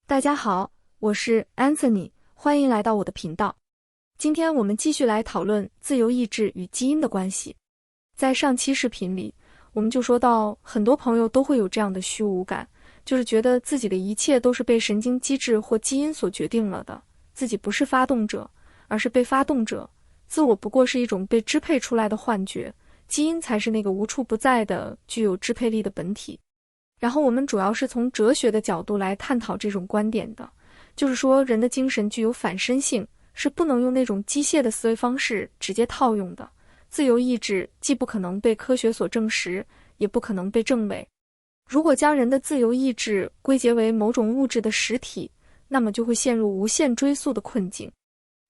大家好，我是 Anthony， 欢迎来到我的频道。今天我们继续来讨论自由意志与基因的关系。在上期视频里，我们就说到，很多朋友都会有这样的虚无感，就是觉得自己的一切都是被神经机制或基因所决定了的，自己不是发动者，而是被发动者，自我不过是一种被支配出来的幻觉，基因才是那个无处不在的、具有支配力的本体。然后我们主要是从哲学的角度来探讨这种观点的，就是说人的精神具有反身性，是不能用那种机械的思维方式直接套用的。自由意志既不可能被科学所证实，也不可能被证伪。如果将人的自由意志归结为某种物质的实体，那么就会陷入无限追溯的困境。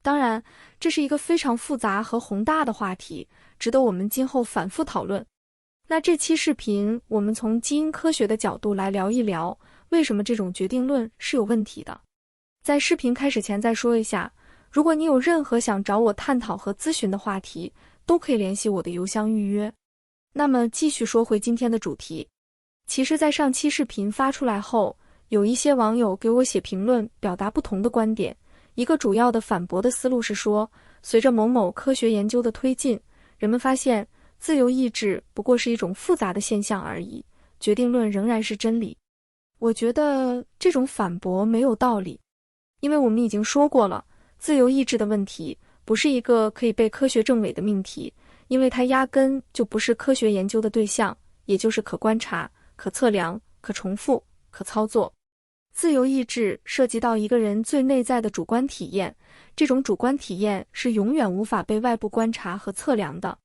当然，这是一个非常复杂和宏大的话题，值得我们今后反复讨论。那这期视频，我们从基因科学的角度来聊一聊，为什么这种决定论是有问题的。在视频开始前再说一下，如果你有任何想找我探讨和咨询的话题，都可以联系我的邮箱预约。那么继续说回今天的主题。其实在上期视频发出来后，有一些网友给我写评论，表达不同的观点。一个主要的反驳的思路是说，随着某某科学研究的推进，人们发现自由意志不过是一种复杂的现象而已，决定论仍然是真理。我觉得这种反驳没有道理，因为我们已经说过了，自由意志的问题不是一个可以被科学证伪的命题，因为它压根就不是科学研究的对象，也就是可观察、可测量、可重复、可操作。自由意志涉及到一个人最内在的主观体验，这种主观体验是永远无法被外部观察和测量的。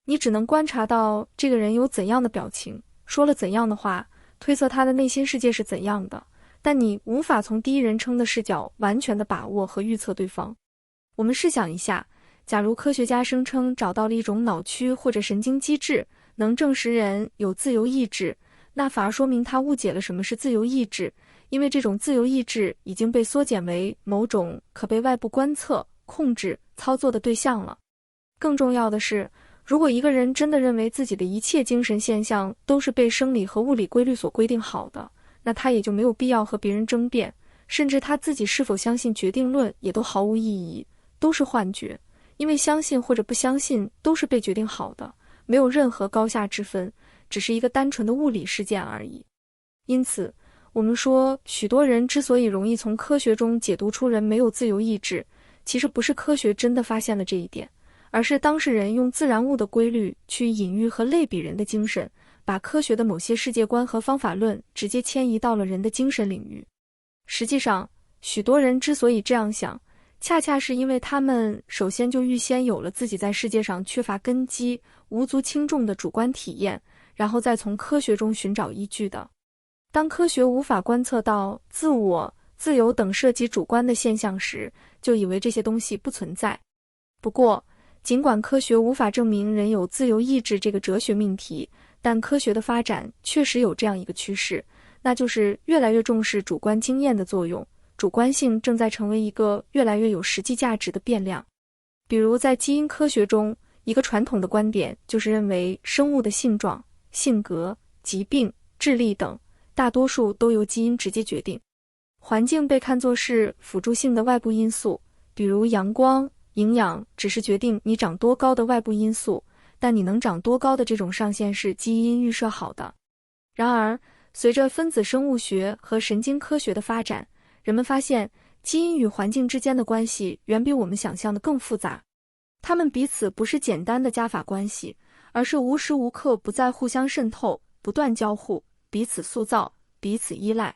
你只能观察到这个人有怎样的表情，说了怎样的话，推测他的内心世界是怎样的，但你无法从第一人称的视角完全的把握和预测对方。我们试想一下，假如科学家声称找到了一种脑区或者神经机制，能证实人有自由意志，那反而说明他误解了什么是自由意志，因为这种自由意志已经被缩减为某种可被外部观测、控制、操作的对象了。更重要的是，如果一个人真的认为自己的一切精神现象都是被生理和物理规律所规定好的，那他也就没有必要和别人争辩，甚至他自己是否相信决定论也都毫无意义，都是幻觉，因为相信或者不相信都是被决定好的，没有任何高下之分，只是一个单纯的物理事件而已。因此，我们说许多人之所以容易从科学中解读出人没有自由意志，其实不是科学真的发现了这一点，而是当事人用自然物的规律去隐喻和类比人的精神，把科学的某些世界观和方法论直接迁移到了人的精神领域。实际上，许多人之所以这样想，恰恰是因为他们首先就预先有了自己在世界上缺乏根基、无足轻重的主观体验，然后再从科学中寻找依据的。当科学无法观测到自我、自由等涉及主观的现象时，就以为这些东西不存在。不过，尽管科学无法证明人有自由意志这个哲学命题，但科学的发展确实有这样一个趋势，那就是越来越重视主观经验的作用，主观性正在成为一个越来越有实际价值的变量。比如在基因科学中，一个传统的观点就是认为生物的性状、性格、疾病、智力等，大多数都由基因直接决定。环境被看作是辅助性的外部因素，比如阳光、营养只是决定你长多高的外部因素，但你能长多高的这种上限是基因预设好的。然而，随着分子生物学和神经科学的发展，人们发现基因与环境之间的关系远比我们想象的更复杂。它们彼此不是简单的加法关系，而是无时无刻不在互相渗透、不断交互、彼此塑造、彼此依赖。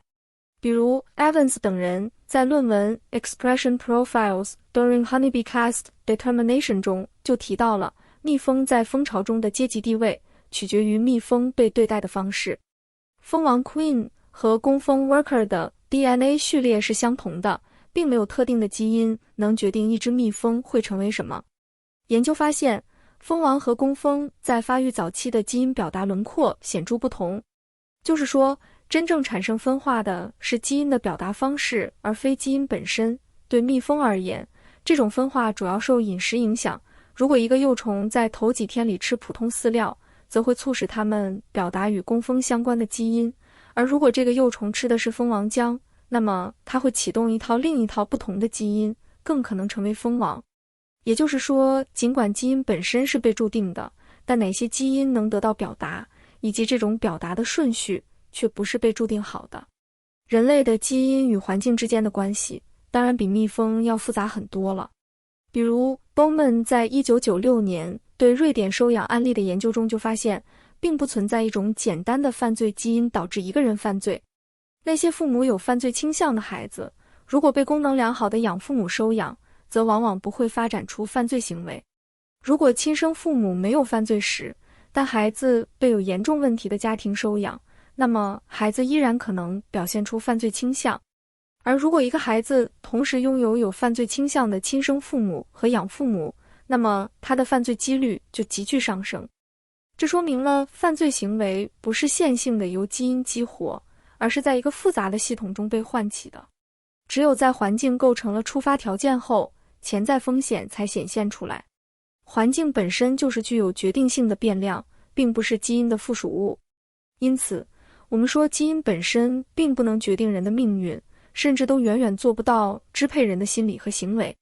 比如 Evans 等人在论文 Expression Profiles During Honeybee Caste Determination 中就提到了蜜蜂在蜂巢中的阶级地位取决于蜜蜂被对待的方式。蜂王 Queen 和工蜂 Worker 的 DNA 序列是相同的，并没有特定的基因能决定一只蜜蜂会成为什么。研究发现，蜂王和工蜂在发育早期的基因表达轮廓显著不同，就是说，真正产生分化的是基因的表达方式，而非基因本身。对蜜蜂而言，这种分化主要受饮食影响。如果一个幼虫在头几天里吃普通饲料，则会促使它们表达与工蜂相关的基因，而如果这个幼虫吃的是蜂王浆，那么它会启动另一套不同的基因，更可能成为蜂王。也就是说，尽管基因本身是被注定的，但哪些基因能得到表达，以及这种表达的顺序，却不是被注定好的。人类的基因与环境之间的关系，当然比蜜蜂要复杂很多了。比如 Bowman 在1996年对瑞典收养案例的研究中就发现，并不存在一种简单的犯罪基因导致一个人犯罪。那些父母有犯罪倾向的孩子，如果被功能良好的养父母收养，则往往不会发展出犯罪行为。如果亲生父母没有犯罪史，但孩子被有严重问题的家庭收养，那么孩子依然可能表现出犯罪倾向。而如果一个孩子同时拥有犯罪倾向的亲生父母和养父母，那么他的犯罪几率就急剧上升。这说明了犯罪行为不是线性的由基因激活，而是在一个复杂的系统中被唤起的。只有在环境构成了触发条件后，潜在风险才显现出来。环境本身就是具有决定性的变量，并不是基因的附属物。因此，我们说基因本身并不能决定人的命运，甚至都远远做不到支配人的心理和行为。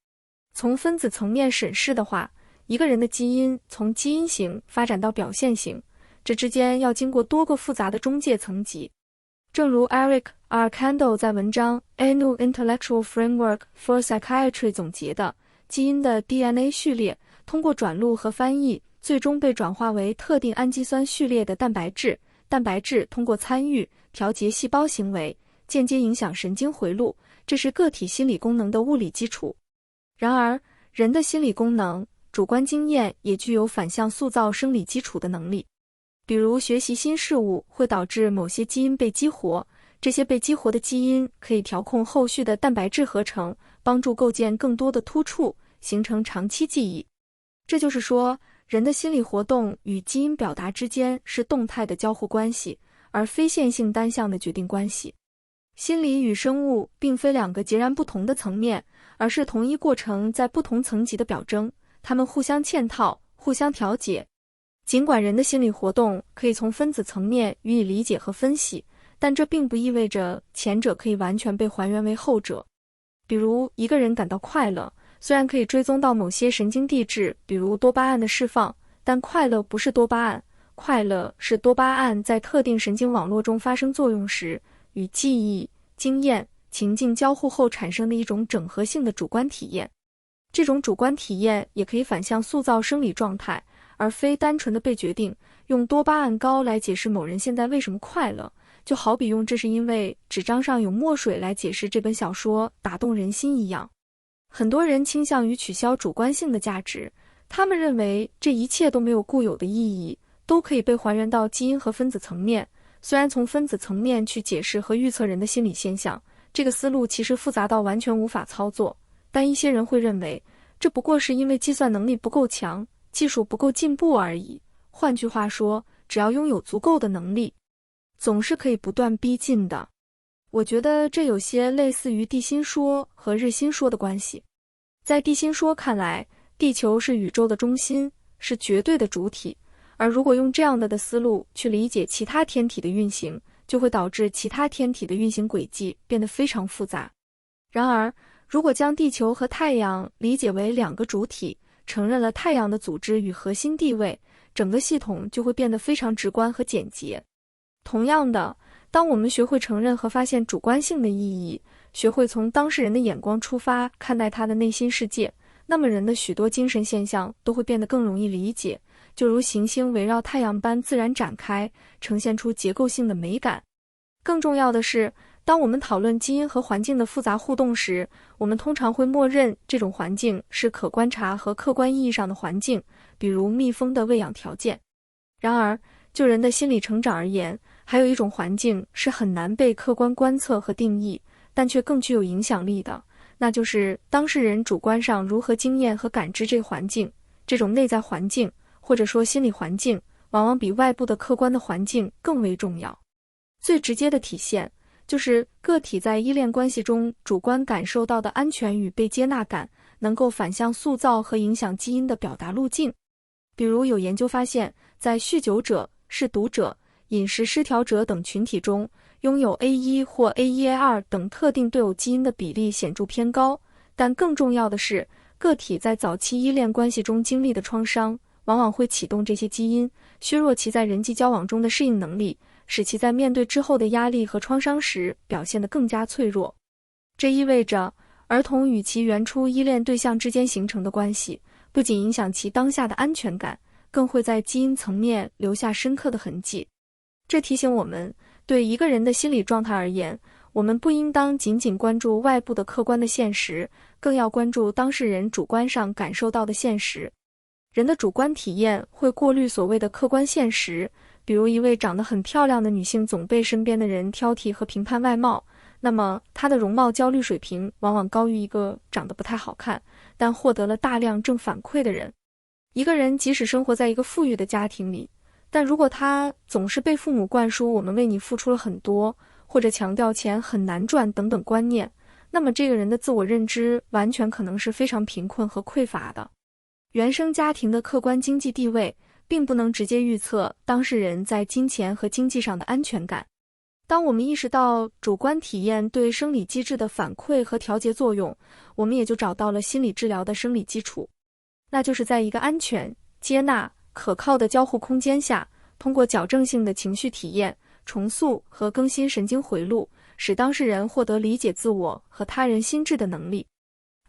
从分子层面审视的话，一个人的基因从基因型发展到表现型，这之间要经过多个复杂的中介层级。正如 Eric R. Kandel 在文章 A New Intellectual Framework for Psychiatry 总结的，基因的 DNA 序列通过转录和翻译，最终被转化为特定氨基酸序列的蛋白质，蛋白质通过参与调节细胞行为，间接影响神经回路，这是个体心理功能的物理基础。然而，人的心理功能、主观经验也具有反向塑造生理基础的能力。比如学习新事物会导致某些基因被激活，这些被激活的基因可以调控后续的蛋白质合成，帮助构建更多的突触，形成长期记忆。这就是说，人的心理活动与基因表达之间是动态的交互关系，而非线性单向的决定关系。心理与生物并非两个截然不同的层面，而是同一过程在不同层级的表征，它们互相嵌套，互相调节。尽管人的心理活动可以从分子层面予以理解和分析，但这并不意味着前者可以完全被还原为后者。比如，一个人感到快乐，虽然可以追踪到某些神经递质，比如多巴胺的释放，但快乐不是多巴胺，快乐是多巴胺在特定神经网络中发生作用时，与记忆、经验、情境交互后产生的一种整合性的主观体验。这种主观体验也可以反向塑造生理状态，而非单纯的被决定。用多巴胺高来解释某人现在为什么快乐，就好比用这是因为纸张上有墨水来解释这本小说打动人心一样。很多人倾向于取消主观性的价值，他们认为这一切都没有固有的意义，都可以被还原到基因和分子层面。虽然从分子层面去解释和预测人的心理现象，这个思路其实复杂到完全无法操作，但一些人会认为，这不过是因为计算能力不够强，技术不够进步而已。换句话说，只要拥有足够的能力，总是可以不断逼近的。我觉得这有些类似于地心说和日心说的关系。在地心说看来，地球是宇宙的中心，是绝对的主体，而如果用这样的思路去理解其他天体的运行，就会导致其他天体的运行轨迹变得非常复杂。然而，如果将地球和太阳理解为两个主体，承认了太阳的组织与核心地位，整个系统就会变得非常直观和简洁。同样的，当我们学会承认和发现主观性的意义，学会从当事人的眼光出发看待他的内心世界，那么人的许多精神现象都会变得更容易理解，就如行星围绕太阳般自然展开，呈现出结构性的美感。更重要的是，当我们讨论基因和环境的复杂互动时，我们通常会默认这种环境是可观察和客观意义上的环境，比如蜜蜂的喂养条件。然而，就人的心理成长而言，还有一种环境是很难被客观观测和定义，但却更具有影响力的，那就是当事人主观上如何经验和感知这个环境。这种内在环境，或者说心理环境，往往比外部的客观的环境更为重要。最直接的体现就是个体在依恋关系中主观感受到的安全与被接纳感，能够反向塑造和影响基因的表达路径。比如有研究发现，在酗酒者、嗜赌者、饮食失调者等群体中，拥有 A1 或 AE-A2 等特定对偶基因的比例显著偏高。但更重要的是，个体在早期依恋关系中经历的创伤，往往会启动这些基因，削弱其在人际交往中的适应能力，使其在面对之后的压力和创伤时表现得更加脆弱。这意味着，儿童与其原初依恋对象之间形成的关系，不仅影响其当下的安全感，更会在基因层面留下深刻的痕迹。这提醒我们，对一个人的心理状态而言，我们不应当仅仅关注外部的客观的现实，更要关注当事人主观上感受到的现实。人的主观体验会过滤所谓的客观现实，比如一位长得很漂亮的女性总被身边的人挑剔和评判外貌，那么她的容貌焦虑水平往往高于一个长得不太好看，但获得了大量正反馈的人。一个人即使生活在一个富裕的家庭里，但如果他总是被父母灌输我们为你付出了很多，或者强调钱很难赚等等观念，那么这个人的自我认知完全可能是非常贫困和匮乏的。原生家庭的客观经济地位并不能直接预测当事人在金钱和经济上的安全感。当我们意识到主观体验对生理机制的反馈和调节作用，我们也就找到了心理治疗的生理基础，那就是在一个安全、接纳、可靠的交互空间下，通过矫正性的情绪体验、重塑和更新神经回路，使当事人获得理解自我和他人心智的能力。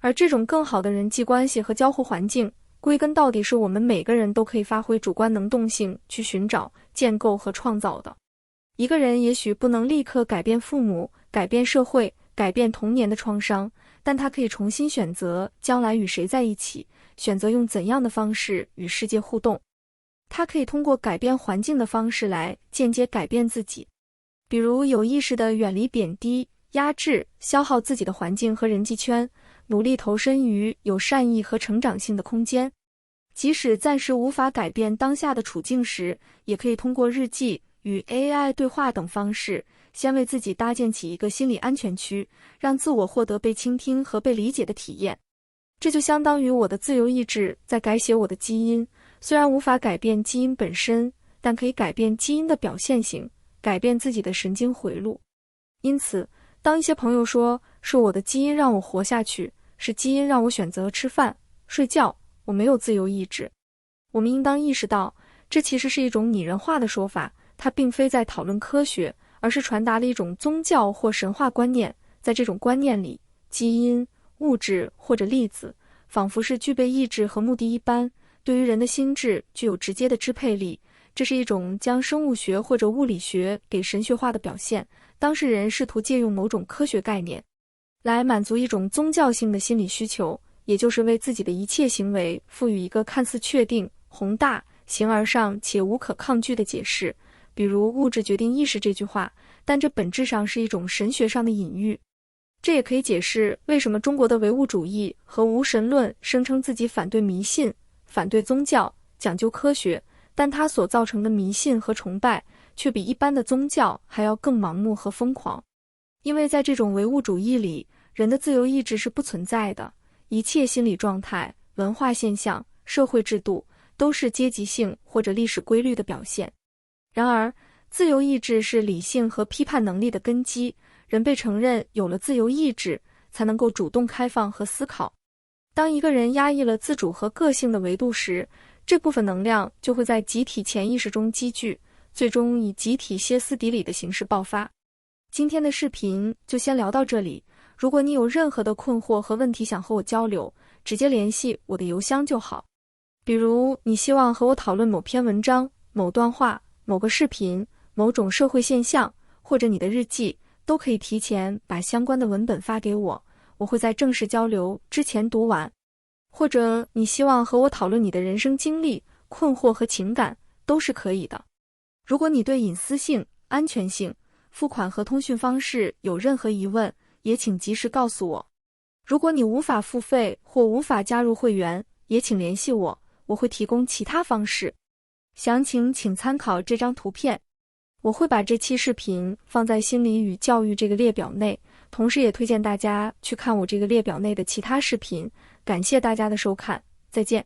而这种更好的人际关系和交互环境，归根到底是我们每个人都可以发挥主观能动性去寻找、建构和创造的。一个人也许不能立刻改变父母、改变社会、改变童年的创伤，但他可以重新选择将来与谁在一起，选择用怎样的方式与世界互动。他可以通过改变环境的方式来间接改变自己，比如有意识地远离贬低、压制、消耗自己的环境和人际圈，努力投身于有善意和成长性的空间。即使暂时无法改变当下的处境时，也可以通过日记、与 AI 对话等方式，先为自己搭建起一个心理安全区，让自我获得被倾听和被理解的体验。这就相当于我的自由意志在改写我的基因，虽然无法改变基因本身，但可以改变基因的表现型，改变自己的神经回路。因此，当一些朋友说是我的基因让我活下去，是基因让我选择吃饭、睡觉，我没有自由意志，我们应当意识到，这其实是一种拟人化的说法，它并非在讨论科学，而是传达了一种宗教或神话观念。在这种观念里，基因、物质或者粒子仿佛是具备意志和目的一般，对于人的心智具有直接的支配力。这是一种将生物学或者物理学给神学化的表现，当事人试图借用某种科学概念来满足一种宗教性的心理需求，也就是为自己的一切行为赋予一个看似确定、宏大、形而上且无可抗拒的解释，比如物质决定意识这句话，但这本质上是一种神学上的隐喻。这也可以解释为什么中国的唯物主义和无神论声称自己反对迷信、反对宗教、讲究科学，但它所造成的迷信和崇拜却比一般的宗教还要更盲目和疯狂。因为在这种唯物主义里，人的自由意志是不存在的，一切心理状态、文化现象、社会制度都是阶级性或者历史规律的表现。然而，自由意志是理性和批判能力的根基，人被承认有了自由意志，才能够主动开放和思考。当一个人压抑了自主和个性的维度时，这部分能量就会在集体潜意识中积聚，最终以集体歇斯底里的形式爆发。今天的视频就先聊到这里，如果你有任何的困惑和问题想和我交流，直接联系我的邮箱就好。比如你希望和我讨论某篇文章、某段话、某个视频、某种社会现象，或者你的日记，都可以提前把相关的文本发给我，我会在正式交流之前读完。或者你希望和我讨论你的人生经历、困惑和情感，都是可以的。如果你对隐私性、安全性、付款和通讯方式有任何疑问，也请及时告诉我。如果你无法付费或无法加入会员，也请联系我，我会提供其他方式。详情请参考这张图片。我会把这期视频放在心理与教育这个列表内，同时也推荐大家去看我这个列表内的其他视频。感谢大家的收看，再见。